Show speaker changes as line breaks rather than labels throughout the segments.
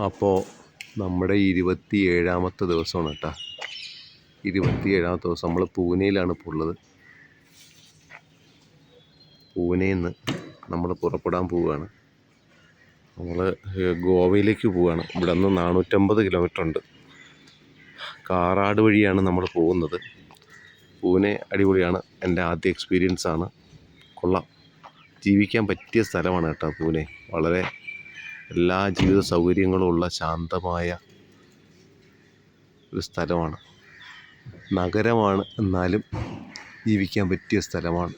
അപ്പോൾ നമ്മുടെ 27ാമത്തെ ദിവസമാണ് കേട്ടോ. 27ാമത്തെ ദിവസം നമ്മൾ പൂനെയിലാണ് ഇപ്പോൾ ഉള്ളത്. പൂനെയിൽ നിന്ന് നമ്മൾ പുറപ്പെടാൻ പോവുകയാണ്. നമ്മൾ ഗോവയിലേക്ക് പോവുകയാണ്. ഇവിടെ നിന്ന് 450 കിലോമീറ്റർ ഉണ്ട്. കാറാട് വഴിയാണ് നമ്മൾ പോകുന്നത്. പൂനെ അടിപൊളിയാണ്. എൻ്റെ ആദ്യ എക്സ്പീരിയൻസാണ്. കൊള്ളാം, ജീവിക്കാൻ പറ്റിയ സ്ഥലമാണ് കേട്ടോ പൂനെ. വളരെ എല്ലാ ജീവിത സൗകര്യങ്ങളും ഉള്ള ശാന്തമായ ഒരു സ്ഥലമാണ്. നഗരമാണ്, എന്നാലും ജീവിക്കാൻ പറ്റിയ സ്ഥലമാണ്.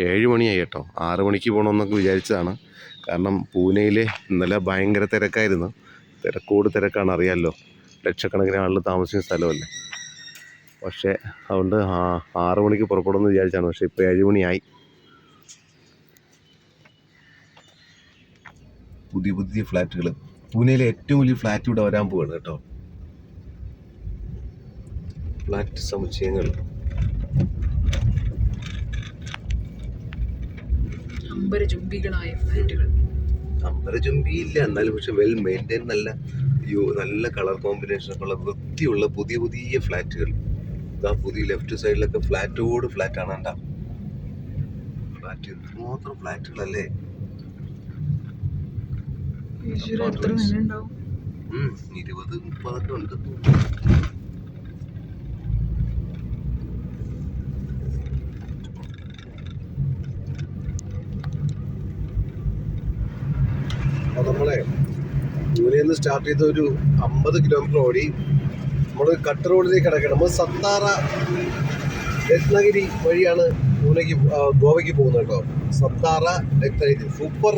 7 മണിയായി കേട്ടോ. 6 മണിക്ക് പോകണമെന്നൊക്കെ വിചാരിച്ചതാണ്. കാരണം പൂനെയിൽ ഇന്നലെ ഭയങ്കര തിരക്കായിരുന്നു. തിരക്കാണ്, അറിയാമല്ലോ. ലക്ഷക്കണക്കിന് ആളുകൾ താമസിക്കുന്ന സ്ഥലമല്ലേ. പക്ഷേ അതുകൊണ്ട് 6 മണിക്ക് പുറപ്പെടുമെന്ന് വിചാരിച്ചാണ്. പക്ഷേ ഇപ്പോൾ 7 മണിയായി. പുതിയ ഫ്ലാറ്റുകൾ. പൂനെയിലെ ഏറ്റവും വലിയ ഫ്ലാറ്റ് ഇവിടെ വരാൻ പോവാണ് കേട്ടോ. ഫ്ലാറ്റ് സമുച്ചയങ്ങൾ.
അമ്പരചുംബികളായ ഫ്ലാറ്റുകൾ.
അമ്പരചുംബിയില്ല, എന്നാലും പക്ഷെ വെൽ മെയിൻറ്റെയിൻ, നല്ല കളർ കോമ്പിനേഷനൊക്കെ ഉള്ള വൃത്തിയുള്ള പുതിയ ഫ്ലാറ്റുകൾ. ഇതാ പുതിയ ലെഫ്റ്റ് സൈഡിലൊക്കെ ഫ്ലാറ്റാണ് കേട്ടോ. ഫ്ലാറ്റ് മാത്രം ഫ്ലാറ്റുകളല്ലേ. 20-30 ഉണ്ട്. നമ്മളെ പൂനെയിൽ നിന്ന് സ്റ്റാർട്ട് ചെയ്ത ഒരു 50 കിലോമീറ്റർ ഓടി നമ്മൾ കട്ട് റോഡിലേക്ക് കിടക്കണം. നമ്മൾ സത്താറ രത്നഗിരി വഴിയാണ് ഗോവയ്ക്ക് പോകുന്നത് കേട്ടോ. സത്താറ രത്നഗിരി സൂപ്പർ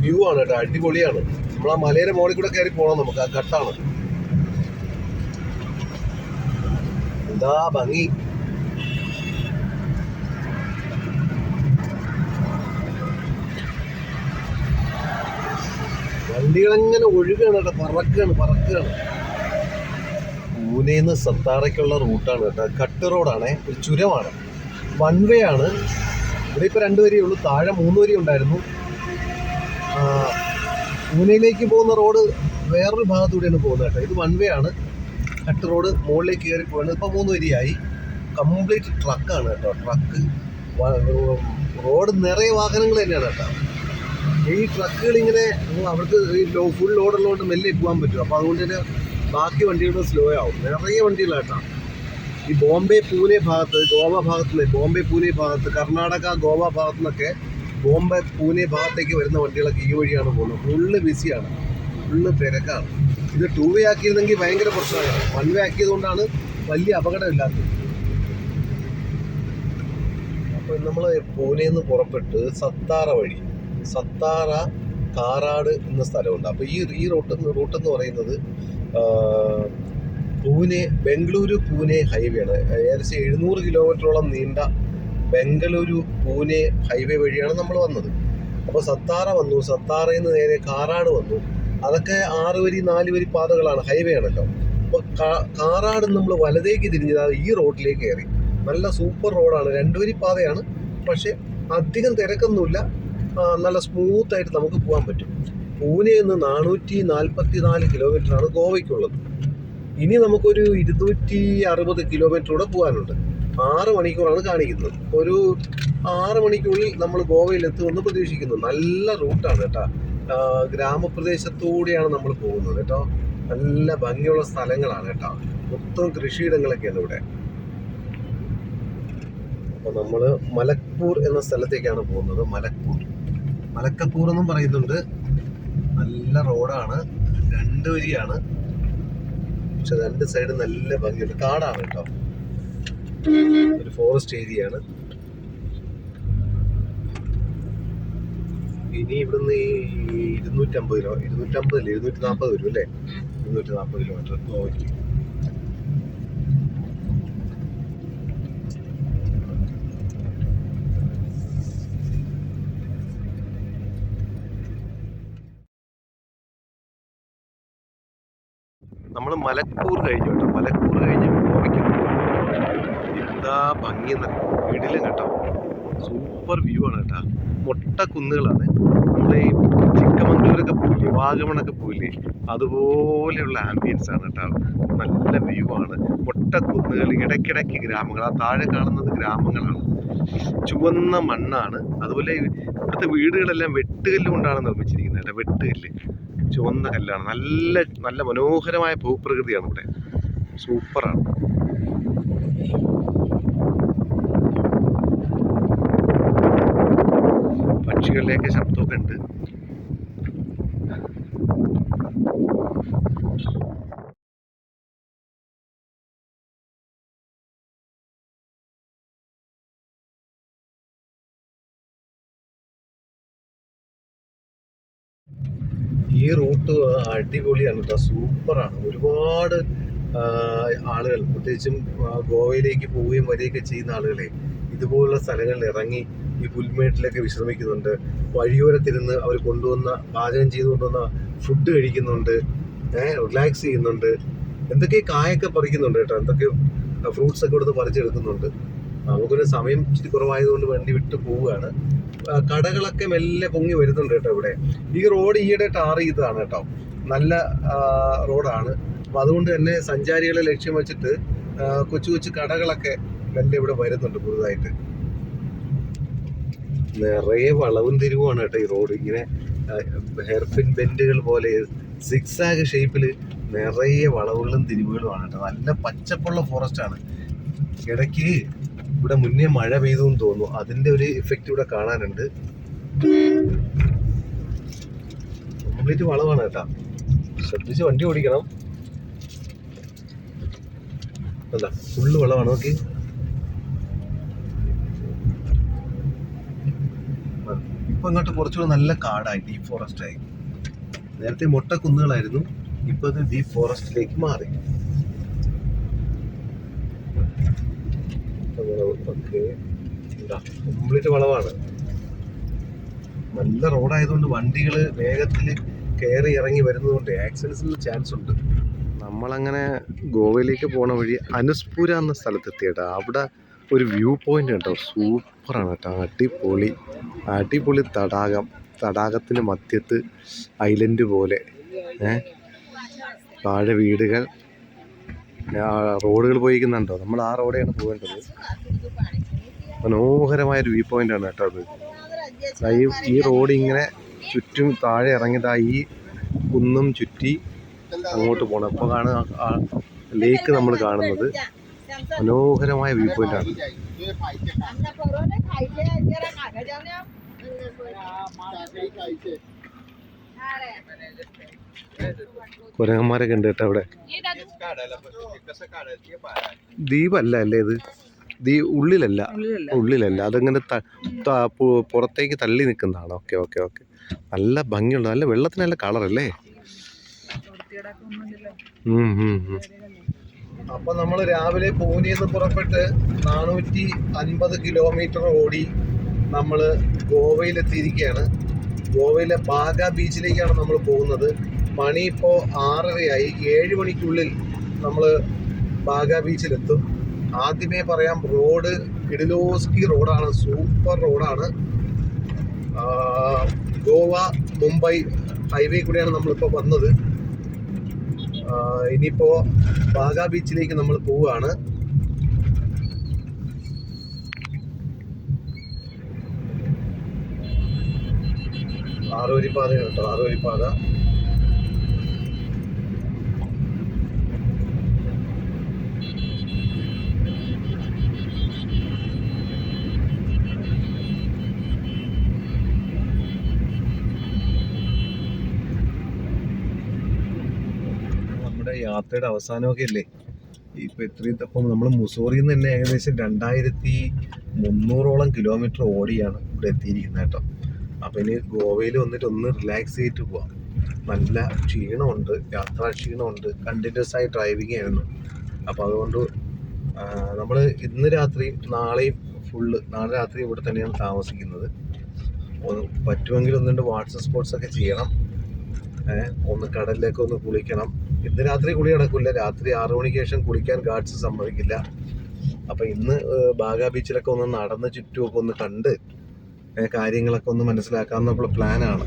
വ്യൂ ആണ് കേട്ടോ. അടിപൊളിയാണ്. നമ്മൾ ആ മലയുടെ മുകളിൽ കൂടെ കയറി പോകണം. നമുക്ക് ആ ഘട്ടാണ്. എന്താ ഭംഗി. വണ്ടികളെങ്ങനെ ഒഴുകാണ് കേട്ടോ. പറക്കുകയാണ്. പൂനെയിൽ നിന്ന് സത്താറയ്ക്കുള്ള റൂട്ടാണ് കേട്ടോ. കട്ട് റോഡാണേ. ഒരു ചുരമാണ്. 1 വേ ആണ്. ഇവിടെ ഇപ്പോൾ 2 വരിയേ ഉള്ളൂ. താഴെ 3 വരി ഉണ്ടായിരുന്നു. പൂനെയിലേക്ക് പോകുന്ന റോഡ് വേറൊരു ഭാഗത്തൂടെയാണ് പോകുന്നത് കേട്ടോ. ഇത് 1 വേ ആണ്. കട്ട് റോഡ് മുകളിലേക്ക് കയറി പോകുന്നത്. ഇപ്പോൾ 3 വരിയായി. കംപ്ലീറ്റ് ട്രക്കാണ് കേട്ടോ. ട്രക്ക് റോഡ് നിറയെ വാഹനങ്ങൾ തന്നെയാണ് കേട്ടോ. ഈ ട്രക്കുകൾ ഇങ്ങനെ അവർക്ക് ഫുൾ ലോഡുള്ളതുകൊണ്ട് മെല്ലെ പോകാൻ പറ്റും. അപ്പോൾ അതുകൊണ്ട് തന്നെ ബാക്കി വണ്ടികൾ സ്ലോ ആവും. നിറയെ വണ്ടികളായിട്ടാണ്. ഈ ബോംബെ പൂനെ ഭാഗത്ത്, ഗോവ ഭാഗത്തുനിന്ന്, ബോംബെ പൂനെ ഭാഗത്ത്, കർണാടക ഗോവ ഭാഗത്തു നിന്നൊക്കെ ബോംബെ പൂനെ ഭാഗത്തേക്ക് വരുന്ന വണ്ടികളൊക്കെ ഈ വഴിയാണ് പോകുന്നത്. ഫുള്ള് ബിസിയാണ്, ഫുള്ള് തിരക്കാണ്. ഇത് 2 വേ ആക്കിയിരുന്നെങ്കിൽ ഭയങ്കര പ്രശ്നമാണ്. 1 വേ ആക്കിയതുകൊണ്ടാണ് വലിയ അപകടമില്ലാത്തത്. അപ്പോൾ നമ്മൾ പൂനെയിൽ നിന്ന് പുറപ്പെട്ട് സത്താറ വഴി, സത്താറ കാറാട് എന്ന സ്ഥലമുണ്ട്. അപ്പോൾ ഈ റൂട്ടെന്ന് പറയുന്നത് ബംഗളൂരു പൂനെ ഹൈവേ ആണ്. ഏകദേശം 700 കിലോമീറ്ററോളം നീണ്ട ബംഗളൂരു പൂനെ ഹൈവേ വഴിയാണ് നമ്മൾ വന്നത്. അപ്പോൾ സത്താറ വന്നു. സത്താറയിൽ നിന്ന് നേരെ കാറാട് വന്നു. അതൊക്കെ 6 വരി 4 വരി പാതകളാണ്, ഹൈവേ ആണല്ലോ. അപ്പോൾ കാറാട് നമ്മൾ വലതേക്ക് തിരിഞ്ഞത് ഈ റോഡിലേക്ക് കയറി. നല്ല സൂപ്പർ റോഡാണ്. 2 വരി പാതയാണ്. പക്ഷേ അധികം തിരക്കൊന്നുമില്ല. നല്ല സ്മൂത്തായിട്ട് നമുക്ക് പോകാൻ പറ്റും. പൂനെയിൽ നിന്ന് 444 കിലോമീറ്ററാണ് ഗോവയ്ക്കുള്ളത്. ഇനി നമുക്കൊരു 260 കിലോമീറ്റർ കൂടെ പോകാനുണ്ട്. 6 മണിക്കൂറാണ് കാണിക്കുന്നത്. ഒരു 6 മണിക്കുള്ളിൽ നമ്മൾ ഗോവയിലെത്തുമെന്ന് പ്രതീക്ഷിക്കുന്നു. നല്ല റൂട്ടാണ് കേട്ടോ. ഗ്രാമപ്രദേശത്തൂടെയാണ് നമ്മൾ പോകുന്നത് കേട്ടോ. നല്ല ഭംഗിയുള്ള സ്ഥലങ്ങളാണ് കേട്ടോ. മൊത്തം കൃഷിയിടങ്ങളൊക്കെയാണ് ഇവിടെ. അപ്പോൾ നമ്മൾ മലക്പൂർ എന്ന സ്ഥലത്തേക്കാണ് പോകുന്നത്. മലക്കപ്പൂർ എന്നും പറയുന്നുണ്ട്. നല്ല റോഡാണ്. 2 വരിയാണ്. പക്ഷെ 2 സൈഡ് നല്ല ഭംഗിയുണ്ട്. കാടാണ് കേട്ടോ. ഒരു ഫോറസ്റ്റ് ഏരിയയാണ്. ഇനി ഇവിടുന്ന് 240 വരും അല്ലേ. 240 കിലോമീറ്റർ ഗോവയ്ക്ക്. നമ്മൾ മലക്പൂർ കഴിഞ്ഞു കേട്ടോ. മലക്പൂർ കഴിഞ്ഞ് ഗോവയ്ക്ക് എന്താ ഭംഗി വീടിലും കേട്ടോ. സൂപ്പർ വ്യൂ ആണ് കേട്ടോ. മൊട്ട കുന്നുകളാണ്. നമ്മുടെ ഈ ചിക്കമംഗലൂർ ബാംഗ്ലൂരൊക്കെ പോയില്ലേ, വാഗമണൊക്കെ പോയില്ലേ, അതുപോലെയുള്ള ആംബിയൻസ് ആണ് കേട്ടോ. നല്ല വ്യൂ ആണ്. മുട്ടക്കുന്നുകൾ, ഇടയ്ക്കിടയ്ക്ക് ഗ്രാമങ്ങൾ. ആ താഴെ കാണുന്നത് ഗ്രാമങ്ങളാണ്. ചുവന്ന മണ്ണാണ്. അതുപോലെ ഇവിടുത്തെ വീടുകളെല്ലാം വെട്ടുകല്ല് കൊണ്ടാണ് നിർമ്മിച്ചിരിക്കുന്നത് കേട്ടോ. വെട്ടുകല്ല്, ചുവന്ന കല്ലാണ്. നല്ല നല്ല മനോഹരമായ ഭൂപ്രകൃതിയാണ് ഇവിടെ. സൂപ്പറാണ്. പക്ഷികളിലേക്ക് ശബ്ദമൊക്കെ ഉണ്ട്. ഈ റൂട്ട് അടിപൊളിയാണ് കേട്ടോ, സൂപ്പറാണ്. ഒരുപാട് ആളുകൾ, പ്രത്യേകിച്ചും ഗോവയിലേക്ക് പോവുകയും വരികയൊക്കെ ചെയ്യുന്ന ആളുകളെ ഇതുപോലുള്ള സ്ഥലങ്ങളിൽ ഇറങ്ങി ഈ പുൽമേട്ടിലൊക്കെ വിശ്രമിക്കുന്നുണ്ട്. വഴിയോരത്തിരുന്ന് അവർ കൊണ്ടുവന്ന, പാചകം ചെയ്ത് കൊണ്ടുവന്ന ഫുഡ് കഴിക്കുന്നുണ്ട്, റിലാക്സ് ചെയ്യുന്നുണ്ട്. എന്തൊക്കെ കായൊക്കെ പറിക്കുന്നുണ്ട് കേട്ടോ, എന്തൊക്കെ ഫ്രൂട്ട്സ് ഒക്കെ ഇവിടുന്ന് പറിച്ചെടുക്കുന്നുണ്ട്. നമുക്കൊരു സമയം ഇച്ചിരി കുറവായതുകൊണ്ട് വണ്ടി വിട്ട് പോവുകയാണ്. കടകളൊക്കെ മെല്ലെ പൊങ്ങി വരുന്നുണ്ട് കേട്ടോ ഇവിടെ. ഈ റോഡ് ഈയിടെ ടാർ ചെയ്തതാണ് കേട്ടോ, നല്ല റോഡാണ്. അപ്പം അതുകൊണ്ട് തന്നെ സഞ്ചാരികളെ ലക്ഷ്യം വെച്ചിട്ട് കൊച്ചു കൊച്ചു കടകളൊക്കെ മെല്ലെ ഇവിടെ വരുന്നുണ്ട് പുതുതായിട്ട്. നിറയെ വളവും തിരിവുമാണ് കേട്ടോ ഈ റോഡ്. ഇങ്ങനെ ഹെയർപിൻ ബെൻഡുകൾ പോലെ സിക്സാഗ് ഷേപ്പിൽ നിറയെ വളവുകളും തിരിവുകളുമാണ് കേട്ടോ. നല്ല പച്ചപ്പുള്ള ഫോറസ്റ്റ് ആണ്. ഇടയ്ക്ക് ഇവിടെ മുന്നേ മഴ പെയ്തു എന്ന് തോന്നുന്നു, അതിന്റെ ഒരു ഇഫക്റ്റ് ഇവിടെ കാണാനുണ്ട്. കംപ്ലീറ്റ് വളവാണ് കേട്ടാ, ശ്രദ്ധിച്ച് വണ്ടി ഓടിക്കണം. അല്ല, ഫുള്ള് വളവാണ്. നോക്കി, ഇപ്പൊ ഇങ്ങോട്ട് കുറച്ചുകൂടെ നല്ല കാടായി, ഡീപ്പ് ഫോറസ്റ്റ് ആയി. നേരത്തെ മൊട്ടക്കുന്നുകളായിരുന്നു, ഇപ്പൊ ഇത് ഡീപ്പ് ഫോറസ്റ്റിലേക്ക് മാറി. കംപ്ലീറ്റ് വളവാണ്. നല്ല റോഡായതുകൊണ്ട് വണ്ടികൾ വേഗത്തിൽ കയറി ഇറങ്ങി വരുന്നതുകൊണ്ട് ആക്സിഡൻസിന് ചാൻസ് ഉണ്ട്. നമ്മളങ്ങനെ ഗോവയിലേക്ക് പോണ വഴി അനുസ്പുര എന്ന സ്ഥലത്തെത്തിയേട്ടാ. അവിടെ ഒരു വ്യൂ പോയിന്റ് കേട്ടോ, സൂപ്പറാണ് കേട്ടോ. അടിപൊളി അടിപൊളി തടാകം. തടാകത്തിന് മധ്യത്ത് ഐലൻഡ് പോലെ, താഴെ വീടുകൾ, റോഡുകൾ പോയിരിക്കുന്നുണ്ടോ. നമ്മൾ ആ റോഡെയാണ് പോകേണ്ടത്. മനോഹരമായൊരു വ്യൂ പോയിന്റ് ആണ് കേട്ടോ അത്. ഈ റോഡ് ഇങ്ങനെ ചുറ്റും താഴെ ഇറങ്ങിയതാ, ഈ കുന്നും ചുറ്റി അങ്ങോട്ട് പോകണം. അപ്പോൾ കാണുന്ന ലേക്ക് നമ്മൾ കാണുന്നത് മനോഹരമായ വ്യൂ പോയിന്റ് ആണ്. കുരങ്ങന്മാരൊക്കെ ഉണ്ട് കേട്ടോ അവിടെ. ദ്വീപല്ല അല്ലേ ഇത്? ഉള്ളിലല്ല, അതങ്ങനെ പുറത്തേക്ക് തള്ളി നിൽക്കുന്നതാണ്. Okay okay okay. നല്ല ഭംഗിയുണ്ട്, നല്ല വെള്ളത്തിന് നല്ല കളറല്ലേ. അപ്പൊ നമ്മൾ രാവിലെ പൂനെന്ന് പുറപ്പെട്ട് 450 കിലോമീറ്റർ ഓടി നമ്മൾ ഗോവയിലെത്തിയിരിക്കുകയാണ്. ഗോവയിലെ ബാഗ ബീച്ചിലേക്കാണ് നമ്മൾ പോകുന്നത്. മണി ഇപ്പോൾ 6:30 7 മണിക്കുള്ളിൽ നമ്മൾ ബാഗ ബീച്ചിലെത്തും. ആദ്യമേ പറയാം, റോഡ് കിഡിലോസ്കി റോഡാണ്, സൂപ്പർ റോഡാണ്. ഗോവ മുംബൈ ഹൈവേ കൂടെയാണ് നമ്മളിപ്പോൾ വന്നത്. ഇനിയിപ്പോൾ ബാഗ ബീച്ചിലേക്ക് നമ്മൾ പോവുകയാണ്. ആറുവരിപ്പാതയാണ് കേട്ടോ, ആറുവരിപ്പാത. യാത്രയുടെ അവസാനമൊക്കെ അല്ലേ ഇപ്പൊ ഇത്രയും. അപ്പം നമ്മൾ മുസോറിയിൽ നിന്ന് തന്നെ ഏകദേശം 2300 കിലോമീറ്റർ ഓടിയാണ് ഇവിടെ എത്തിയിരിക്കുന്നത് കേട്ടോ. അപ്പം ഇനി ഗോവയിൽ വന്നിട്ട് ഒന്ന് റിലാക്സ് ചെയ്തിട്ട് പോവാം. നല്ല ക്ഷീണമുണ്ട്, യാത്രാ ക്ഷീണമുണ്ട്, കണ്ടിന്യൂസ് ആയി ഡ്രൈവിംഗ് ആയിരുന്നു. അപ്പം അതുകൊണ്ട് നമ്മൾ ഇന്ന് രാത്രിയും നാളെയും നാളെ രാത്രി ഇവിടെ തന്നെയാണ് താമസിക്കുന്നത്. പറ്റുമെങ്കിൽ ഒന്നുണ്ട് വാട്ടർ സ്പോർട്സ് ഒക്കെ ചെയ്യണം, ഒന്ന് കടലിലേക്ക് ഒന്ന് കുളിക്കണം. ഇന്ന് രാത്രി കുളി നടക്കില്ല, രാത്രി 6 മണിക്ക് ശേഷം കുളിക്കാൻ ഗാർഡ്സ് സമ്മതിക്കില്ല. അപ്പം ഇന്ന് ബാഗ ബീച്ചിലൊക്കെ ഒന്ന് നടന്ന് ചുറ്റുമൊക്കെ ഒന്ന് കണ്ട് കാര്യങ്ങളൊക്കെ ഒന്ന് മനസ്സിലാക്കാമെന്നുള്ള പ്ലാനാണ്.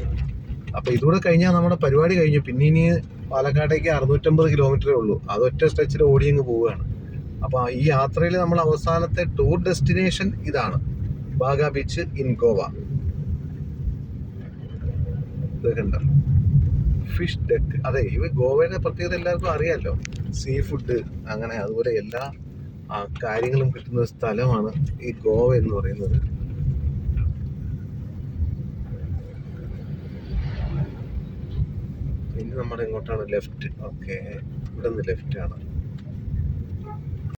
അപ്പോൾ ഇതുകൂടെ കഴിഞ്ഞാൽ നമ്മുടെ പരിപാടി കഴിഞ്ഞു. പിന്നെ ഇനി പാലക്കാട്ടേക്ക് 650 കിലോമീറ്ററേ ഉള്ളൂ. അതൊറ്റ സ്ട്രെച്ചിൽ ഓടിയങ്ങ് പോവുകയാണ്. അപ്പോൾ ഈ യാത്രയിൽ നമ്മൾ അവസാനത്തെ ടൂർ ഡെസ്റ്റിനേഷൻ ഇതാണ്, ബാഗ ബീച്ച് ഇൻ ഗോവ. ഇത് കണ്ട ഫിഷ് ഡെക്ക്. അതെ, ഇവ ഗോവയുടെ പ്രത്യേകത എല്ലാവർക്കും അറിയാമല്ലോ, സീ ഫുഡ് അങ്ങനെ അതുപോലെ എല്ലാ കാര്യങ്ങളും കിട്ടുന്ന ഒരു സ്ഥലമാണ് ഈ ഗോവ എന്ന് പറയുന്നത്. ഇനി നമ്മുടെ ഇങ്ങോട്ടാണ് ലെഫ്റ്റ്. ഓക്കെ, ഇവിടെ നിന്ന് ലെഫ്റ്റ് ആണ്.